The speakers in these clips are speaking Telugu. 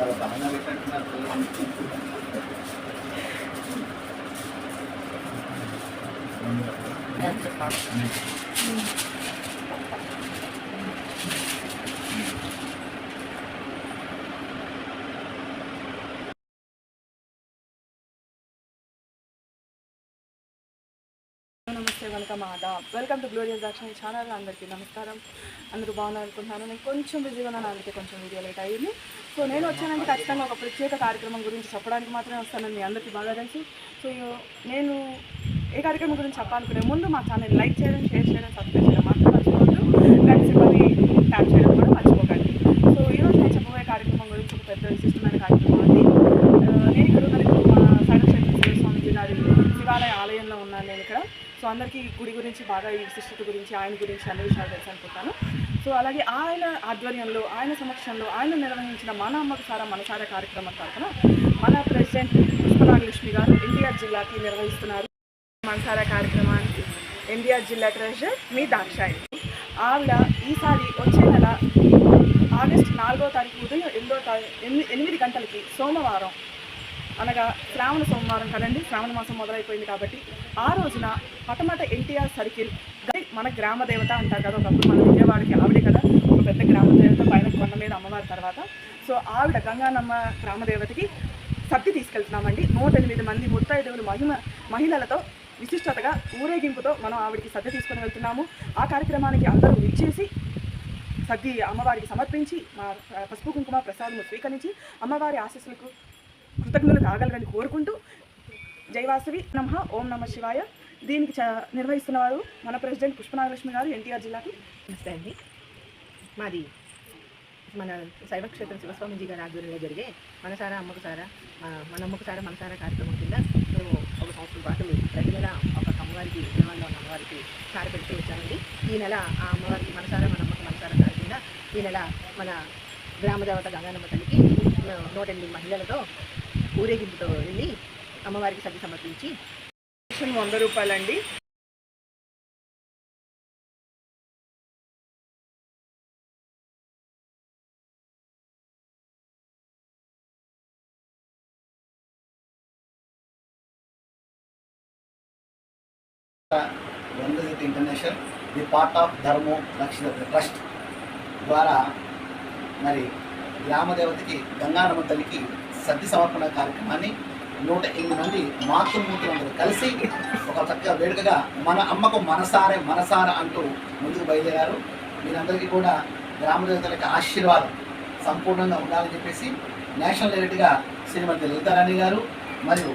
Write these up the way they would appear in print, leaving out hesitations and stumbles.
చాలా బాగా పెట్టినట్టున్నారు. నమస్తే, welcome to glorious action channel. అందరికీ నమస్కారం. అందరూ బాగున్నారు అనుకుంటున్నాను. నేను కొంచెం బిజీగా ఉన్నాను, అందుకే కొంచెం వీడియో లేట్ అయ్యింది. సో నేను వచ్చానంటే ఖచ్చితంగా ఒక ప్రత్యేక కార్యక్రమం గురించి చెప్పడానికి మాత్రమే వస్తానని మీ అందరికీ బాగా తెలుసు. సో నేను ఏ కార్యక్రమం గురించి చెప్పాలనుకునే ముందు మా ఛానల్ లైక్ చేయడం, షేర్ చేయడం, సబ్స్క్రైబ్ చేయడం మాత్రం మర్చిపోవద్దు. గంట సింబల్ని ట్యాప్ చేయడం కూడా మర్చిపోకండి. సో ఈరోజు నేను చెప్పబోయే కార్యక్రమం గురించి ఒక పెద్ద విశిష్టమైన కార్యక్రమం అండి. నేను ఇక్కడ మా సాయిక్షేత్ర శివస్వామి గారి శివాలయ ఆలయంలో ఉన్నాను నేను ఇక్కడ. సో అందరికీ గుడి గురించి బాగా, ఈ విశిష్టత గురించి, ఆయన గురించి అన్ని విషయాలు తెలుసు అనుకుంటాను. సో అలాగే ఆయన ఆధ్వర్యంలో, ఆయన సమక్షంలో ఆయన నిర్వహించిన మన అమ్మకు సారా మనసారా కార్యక్రమం తరఫున మన ప్రెసిడెంట్ పుష్పనాగలక్ష్మి గారు ఎన్టీఆర్ జిల్లాకి నిర్వహిస్తున్నారు మనసారా కార్యక్రమానికి. ఎన్టీఆర్ జిల్లా ట్రెజరర్ మీ దాక్షాయి. ఆవిడ ఈసారి వచ్చే నెల ఆగస్టు 4వ తారీఖు ఉదయం 8 గంటలకి సోమవారం, అనగా శ్రావణ సోమవారం కదండి, శ్రావణ మాసం మొదలైపోయింది కాబట్టి ఆ రోజున పటమట ఎన్టీఆర్ సర్కిల్ మన గ్రామ దేవత అంటారు కదా, ఒకప్పుడు మన విజయవాడకి ఆవిడే కదా ఒక పెద్ద గ్రామ దేవత, పైన కొండ మీద అమ్మవారి తర్వాత. సో ఆవిడ గంగానమ్మ గ్రామ దేవతకి సత్తి తీసుకెళ్తున్నామండి. 108 మంది ముత్తైదువులు మహిళలతో విశిష్టతగా ఊరేగింపుతో మనం ఆవిడికి సత్తి తీసుకొని వెళ్తున్నాము. ఆ కార్యక్రమానికి అందరూ విచ్చేసి సద్ది అమ్మవారికి సమర్పించి మా పసుపు కుంకుమ ప్రసాదము స్వీకరించి అమ్మవారి ఆశీస్సులకు కృతజ్ఞతలు కాగలరని కోరుకుంటూ జైవాసవి నమః, ఓం నమ శివాయ. దీనికి నిర్వహిస్తున్నవారు మన ప్రెసిడెంట్ పుష్పనాగలక్ష్మి గారు ఎన్టీఆర్ జిల్లాకి. నమస్తే అండి. మాది మన శైవక్షేత్రం శివస్వామిజీ గారి ఆధ్వర్యంలో జరిగే మనసారా అమ్మకు సారా, మన అమ్మకు సారా మనసారా కార్యక్రమం కింద మేము ఒక సంవత్సరం పాటు ప్రతి నెల ఒక అమ్మవారికి దేవాలయంలో ఉన్న అమ్మవారికి సార పెడుతూ వచ్చామండి. ఈ నెల ఆ అమ్మవారికి మనసారా, మన అమ్మకు మనసారా సార కింద ఈ నెల మన గ్రామదేవత గంగానమ్మ తల్లికి 108 మహిళలతో ఊరేగింపుతో వెళ్ళి అమ్మవారికి సద్ది సమర్పించి 100 రూపాయలండి. వందజిత్ ఇంటర్నేషనల్ ది పార్ట్ ఆఫ్ ధర్మో రక్షిత ట్రస్ట్ ద్వారా మరి గ్రామదేవతకి గంగానమ్మ తల్లికి సద్ది సమర్పణ కార్యక్రమాన్ని 108 మంది మాతృమూర్తులందరూ కలిసి ఒక చక్కగా వేడుకగా మన అమ్మకు మనసార అంటూ ముందుకు బయలుదేరారు. మీరందరికీ కూడా గ్రామదేవతలకి ఆశీర్వాదం సంపూర్ణంగా ఉండాలని చెప్పేసి నేషనల్ డైరెక్టర్గా శ్రీమతి లలితారాణి గారు, మరియు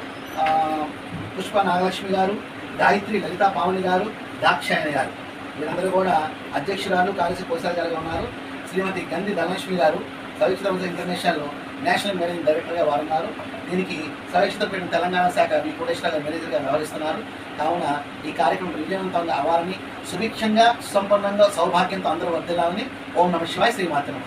పుష్ప నాగలక్ష్మి గారు, గాయత్రి లలితా పావని గారు, దాక్షాయణి గారు, వీరందరూ కూడా అధ్యక్షురాలు, కార్యదర్శి కోశాధికారిగా ఉన్నారు. శ్రీమతి గంధి ధనలక్ష్మి గారు సవిక్షిత ఇంటర్నేషనల్ నేషనల్ మేనేజింగ్ డైరెక్టర్గా వారు ఉన్నారు. దీనికి సవిక్షితపేట తెలంగాణ శాఖ మీ కోటేశ్వర గారు మేనేజర్గా వ్యవహరిస్తున్నారు. కావున ఈ కార్యక్రమం విజయవంతంగా అవ్వాలని, సుభిక్షంగా, సంపన్నంగా, సౌభాగ్యంతో అందరూ వర్ధిల్లాలని ఓం నమ శివాయ శ్రీమాతరం.